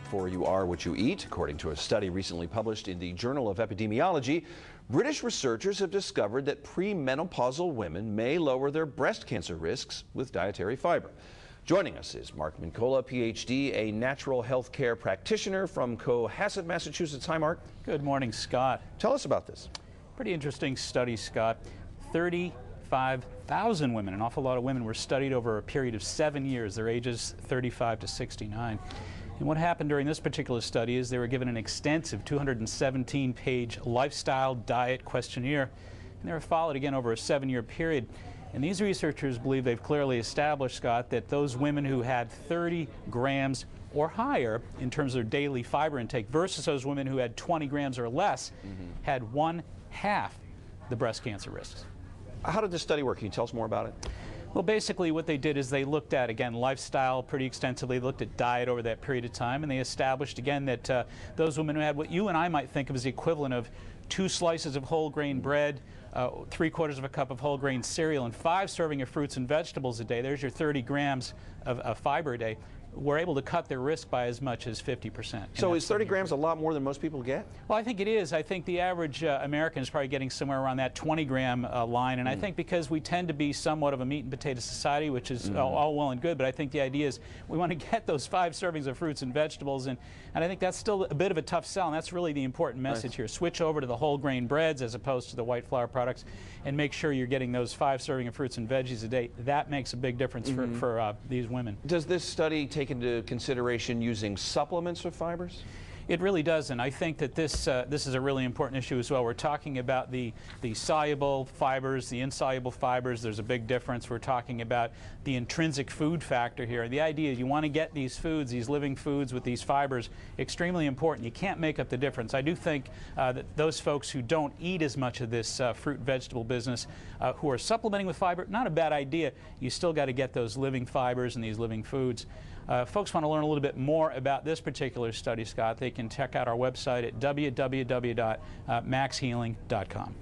for you are what you eat. According to a study recently published in the Journal of Epidemiology, British researchers have discovered that premenopausal women may lower their breast cancer risks with dietary fiber. Joining us is Mark Mincolla, PhD, a natural health care practitioner from Cohasset, Massachusetts. Hi, Mark. Good morning, Scott. Tell us about this. Pretty interesting study, Scott. 35,000 women, an awful lot of women, were studied over a period of 7 years. Their ages 35 to 69. And what happened during this particular study is they were given an extensive 217-page lifestyle diet questionnaire, and they were followed again over a 7-year period. And these researchers believe they've clearly established, Scott, that those women who had 30 grams or higher in terms of their daily fiber intake versus those women who had 20 grams or less had 1/2 the breast cancer risks. How did this study work? Can you tell us more about it? Well, basically what they did is they looked at, again, lifestyle pretty extensively, looked at diet over that period of time, and they established, again, that those women who had what you and I might think of as the equivalent of 2 slices of whole grain bread, 3/4 of a cup of whole grain cereal, and 5 servings of fruits and vegetables a day, there's your 30 grams of fiber a day, were able to cut their risk by as much as 50%. So is 30 grams a lot more than most people get? Well, I think it is. I think the average American is probably getting somewhere around that 20-gram line, and I think because we tend to be somewhat of a meat and potato society, which is all well and good, but I think the idea is we want to get those 5 servings of fruits and vegetables, and I think that's still a bit of a tough sell, and that's really the important message here. Switch over to the whole grain breads as opposed to the white flour products, and make sure you're getting those 5 servings of fruits and veggies a day. That makes a big difference for these women. Does this study take into consideration using supplements of fibers? It really does, and I think that this is a really important issue as well. We're talking about the soluble fibers, the insoluble fibers. There's a big difference. We're talking about the intrinsic food factor here. The idea is you want to get these foods, these living foods with these fibers, extremely important. You can't make up the difference. I do think that those folks who don't eat as much of this fruit vegetable business, who are supplementing with fiber, not a bad idea. You still got to get those living fibers and these living foods. Folks want to learn a little bit more about this particular study, Scott, they can check out our website at www.maxhealing.com.